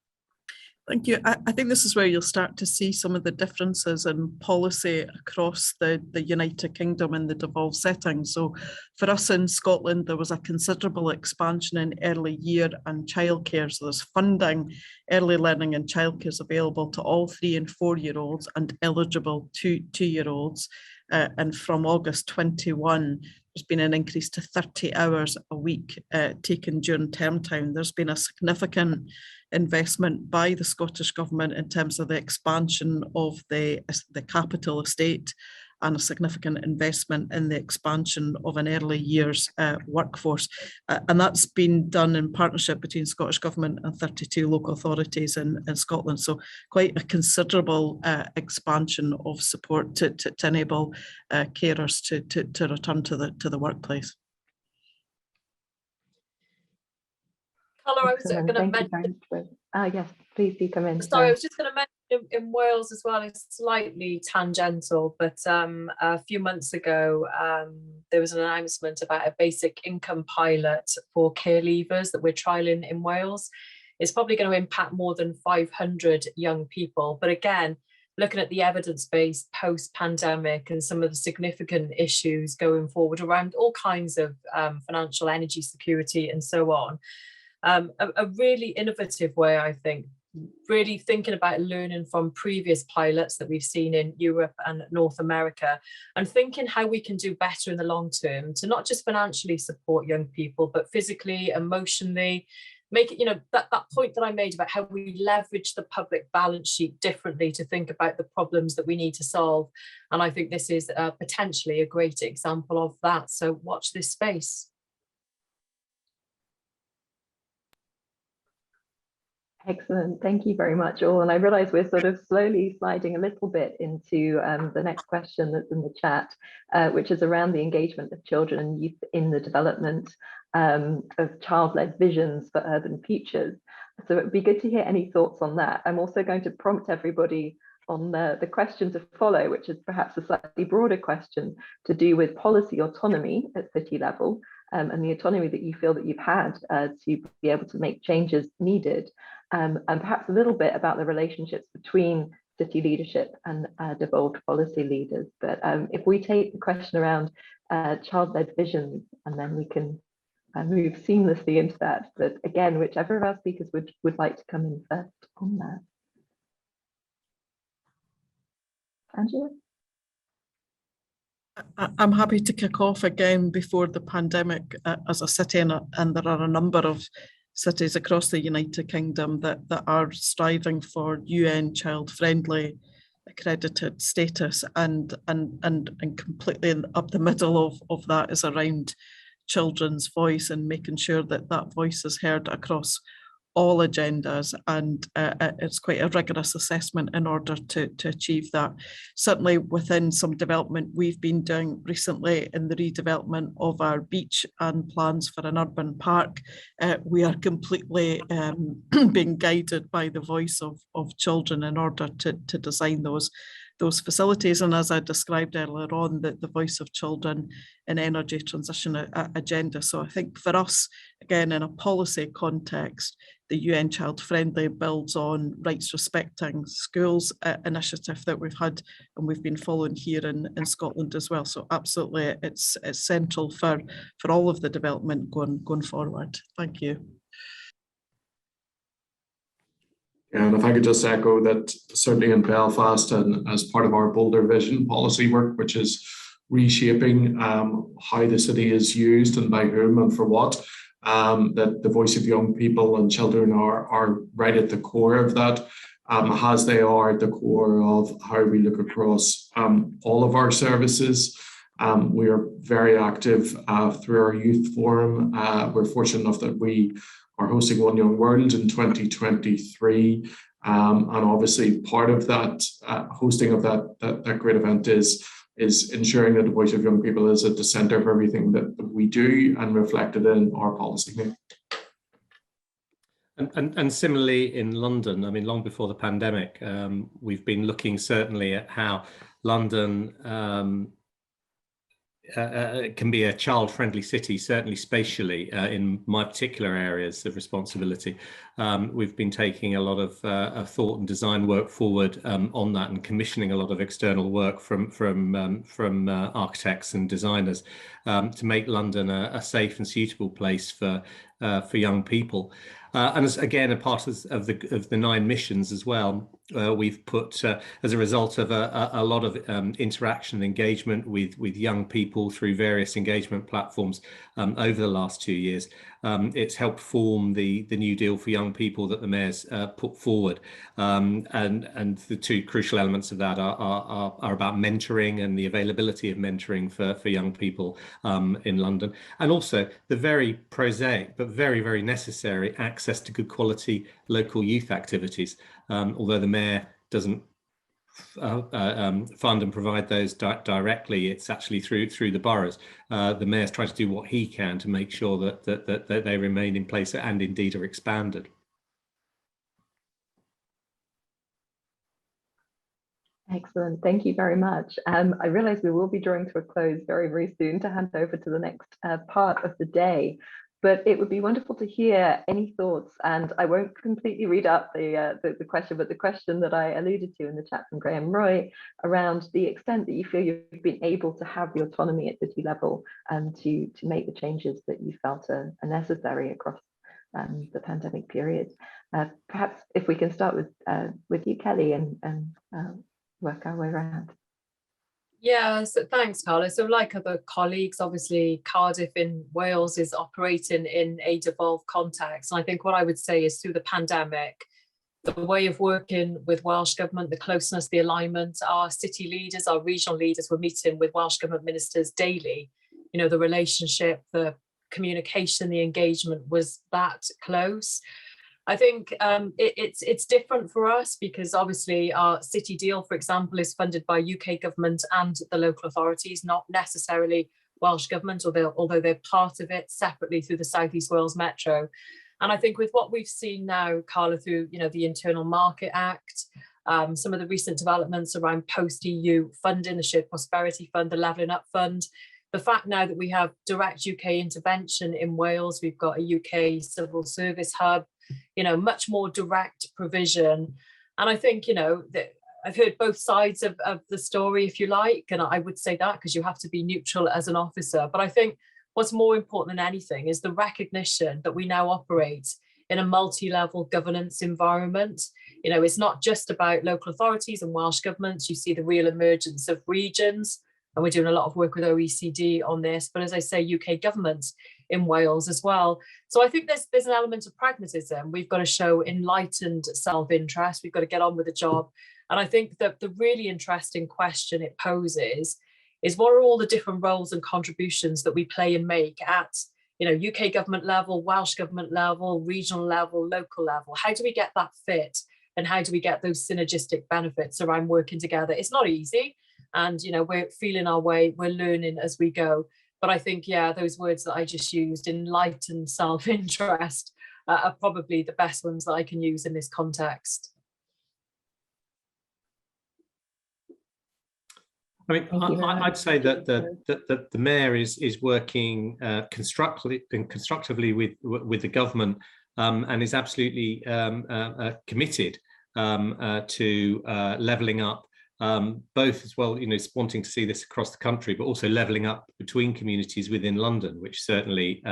Thank you. I think this is where you'll start to see some of the differences in policy across the United Kingdom in the devolved setting. So for us in Scotland, there was a considerable expansion in early year and childcare. So there's funding, early learning and childcare is available to all 3 and 4-year-olds and eligible 2-year-olds. And from August 21, there's been an increase to 30 hours a week taken during term time. There's been a significant investment by the Scottish Government in terms of the expansion of the capital estate, and a significant investment in the expansion of an early years workforce. And that's been done in partnership between Scottish Government and 32 local authorities in Scotland. So quite a considerable expansion of support to enable carers to return to the workplace. Carla, I was going to mention. Yes, please do come in. Sorry, I was just going to mention in Wales as well, it's slightly tangential, but a few months ago, there was an announcement about a basic income pilot for care leavers that we're trialling in Wales. It's probably going to impact more than 500 young people. But again, looking at the evidence base post-pandemic and some of the significant issues going forward around all kinds of financial energy security and so on. A really innovative way, I think, really thinking about learning from previous pilots that we've seen in Europe and North America, and thinking how we can do better in the long term to not just financially support young people, but physically, emotionally, make it, that point that I made about how we leverage the public balance sheet differently to think about the problems that we need to solve. And I think this is potentially a great example of that. So watch this space. Excellent. Thank you very much, all. And I realise we're sort of slowly sliding a little bit into the next question that's in the chat, which is around the engagement of children and youth in the development of child-led visions for urban futures. So it would be good to hear any thoughts on that. I'm also going to prompt everybody on the question to follow, which is perhaps a slightly broader question to do with policy autonomy at city level, and the autonomy that you feel that you've had to be able to make changes needed, and perhaps a little bit about the relationships between city leadership and devolved policy leaders. But if we take the question around child-led visions, and then we can move seamlessly into that. But again, whichever of our speakers would like to come in first on that. Angela? I'm happy to kick off again. Before the pandemic, as a city, and there are a number of cities across the United Kingdom that are striving for UN child-friendly accredited status, and completely up the middle of that is around children's voice and making sure that that voice is heard across all agendas, and it's quite a rigorous assessment in order to achieve that. Certainly within some development we've been doing recently in the redevelopment of our beach and plans for an urban park, we are completely being guided by the voice of children in order to design those facilities. And as I described earlier on, the voice of children in energy transition agenda. So I think for us, again, in a policy context, the UN Child Friendly builds on rights respecting schools initiative that we've had and we've been following here in Scotland as well. So absolutely, it's central for all of the development going forward. Thank you. And if I could just echo that, certainly in Belfast and as part of our Bolder Vision policy work, which is reshaping how the city is used and by whom and for what, that the voice of young people and children are right at the core of that, as they are at the core of how we look across all of our services. We are very active through our youth forum. We're fortunate enough that we are hosting One Young World in 2023. And obviously part of that hosting of that great event is ensuring that the voice of young people is at the centre of everything that we do and reflected in our policy making. And similarly in London, I mean, long before the pandemic, we've been looking certainly at how London can be a child-friendly city, certainly spatially, in my particular areas of responsibility. We've been taking a lot of thought and design work forward on that, and commissioning a lot of external work from architects and designers to make London a safe and suitable place for young people. And as, again, a part of the 9 missions as well, we've put, as a result of a lot of interaction and engagement with young people through various engagement platforms over the last 2 years, it's helped form the New Deal for Young People that the Mayor's put forward. And the 2 crucial elements of that are about mentoring and the availability of mentoring for young people in London, and also the very prosaic but very, very necessary access to good quality local youth activities. Although the Mayor doesn't fund and provide those directly, it's actually through the boroughs. The Mayor's trying to do what he can to make sure that they remain in place and indeed are expanded. Excellent, thank you very much. I realise we will be drawing to a close very, very soon to hand over to the next part of the day. But it would be wonderful to hear any thoughts, and I won't completely read out the question, but the question that I alluded to in the chat from Graham Roy around the extent that you feel you've been able to have the autonomy at city level and to make the changes that you felt are necessary across the pandemic period. Perhaps if we can start with you, Kellie, and work our way around. Yeah, so thanks, Carla. So like other colleagues, obviously Cardiff in Wales is operating in a devolved context. And I think what I would say is through the pandemic, the way of working with Welsh Government, the closeness, the alignment, our city leaders, our regional leaders were meeting with Welsh Government ministers daily. You know, the relationship, the communication, the engagement was that close. I think it's different for us because obviously our city deal, for example, is funded by UK government and the local authorities, not necessarily Welsh Government, although they're part of it separately through the South East Wales Metro. And I think with what we've seen now, Carla, through the Internal Market Act, some of the recent developments around post-EU funding, the Shared Prosperity Fund, the Levelling Up Fund, the fact now that we have direct UK intervention in Wales, we've got a UK civil service hub, much more direct provision. And I think, that I've heard both sides of the story, if you like, and I would say that because you have to be neutral as an officer. But I think what's more important than anything is the recognition that we now operate in a multi-level governance environment. It's not just about local authorities and Welsh governments. You see the real emergence of regions, and we're doing a lot of work with OECD on this, but as I say, UK governments in Wales as well. So I think there's an element of pragmatism. We've got to show enlightened self-interest. We've got to get on with the job. And I think that the really interesting question it poses is, what are all the different roles and contributions that we play and make at UK government level, Welsh government level, regional level, local level? How do we get that fit? And how do we get those synergistic benefits around working together? It's not easy. And, we're feeling our way, we're learning as we go. But I think, those words that I just used, enlightened self-interest, are probably the best ones that I can use in this context. I mean, I'd say that the Mayor is working constructively with the government, and is absolutely committed to levelling up, both as well, wanting to see this across the country, but also levelling up between communities within London, which certainly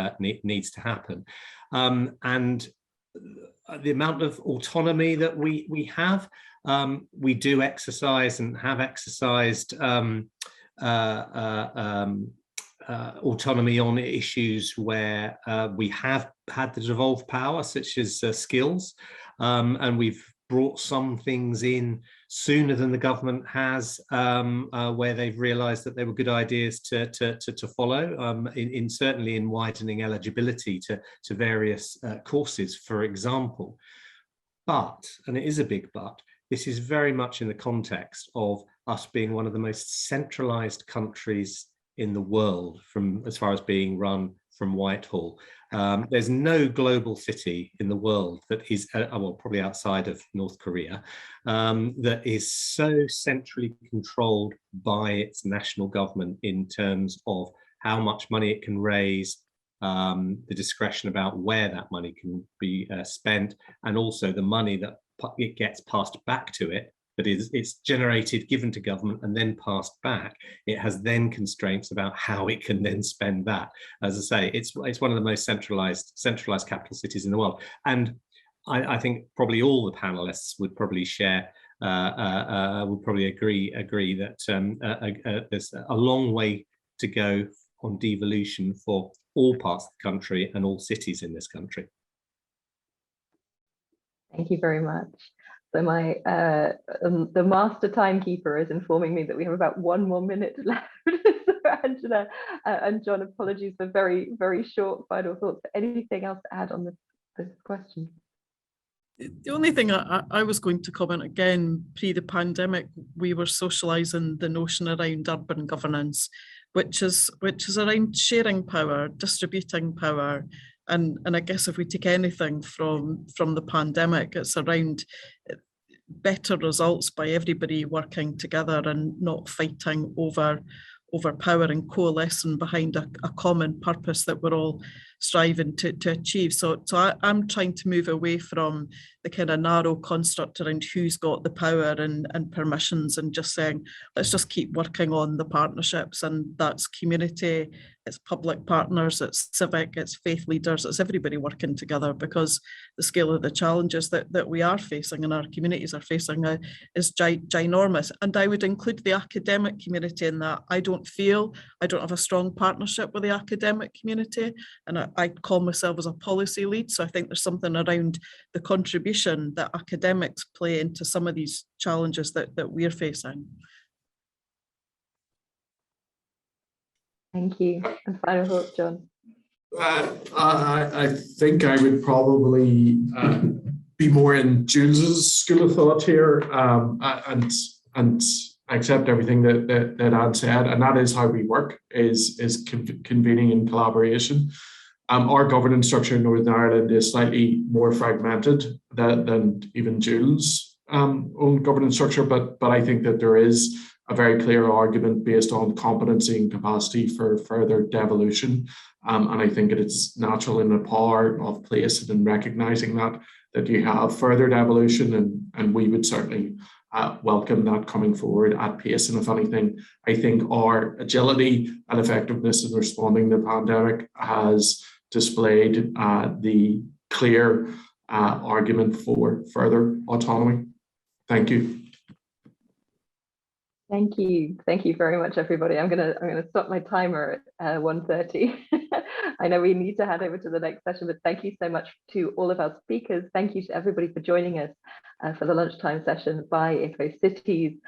needs to happen. And the amount of autonomy that we have, we do exercise and have exercised autonomy on issues where we have had the devolved power, such as skills, and we've brought some things in sooner than the government has, where they've realised that they were good ideas to follow, certainly in widening eligibility to various courses, for example. But, and it is a big but, this is very much in the context of us being one of the most centralised countries in the world, from as far as being run from Whitehall. There's no global city in the world that is, well, probably outside of North Korea, that is so centrally controlled by its national government in terms of how much money it can raise, the discretion about where that money can be spent, and also the money that it gets passed back to it, that it's generated, given to government, and then passed back. It has then constraints about how it can then spend that. As I say, it's one of the most centralized capital cities in the world. And I think probably all the panelists would probably share, would probably agree that there's a long way to go on devolution for all parts of the country and all cities in this country. Thank you very much. So my the master timekeeper is informing me that we have about 1 more minute left. So Angela and John, apologies for very, very short final thoughts. Anything else to add on this question? The only thing I was going to comment, again, pre the pandemic, we were socialising the notion around urban governance, which is around sharing power, distributing power. And I guess if we take anything from the pandemic, it's around better results by everybody working together and not fighting over power, and coalescing behind a common purpose that we're all striving to achieve. So I'm trying to move away from the kind of narrow construct around who's got the power and permissions, and just saying, let's just keep working on the partnerships, and that's community, it's public partners, it's civic, it's faith leaders, it's everybody working together, because the scale of the challenges that we are facing and our communities are facing is ginormous. And I would include the academic community in that. I don't have a strong partnership with the academic community, and I call myself as a policy lead. So I think there's something around the contribution that academics play into some of these challenges that we're facing. Thank you. And final thoughts, John? I think I would probably be more in Jules's school of thought here, and accept everything that Anne said, and that is how we work, is convening in collaboration. Our governance structure in Northern Ireland is slightly more fragmented than even Jules' own governance structure, but I think that there is a very clear argument based on competency and capacity for further devolution. And I think it is natural in the power of place and in recognising that you have further devolution, and we would certainly welcome that coming forward at pace. And if anything, I think our agility and effectiveness in responding to the pandemic has displayed the clear argument for further autonomy. Thank you. Thank you very much, everybody. I'm gonna stop my timer at 1:30. I know we need to hand over to the next session, but thank you so much to all of our speakers. Thank you to everybody for joining us for the lunchtime session by IPPO Cities.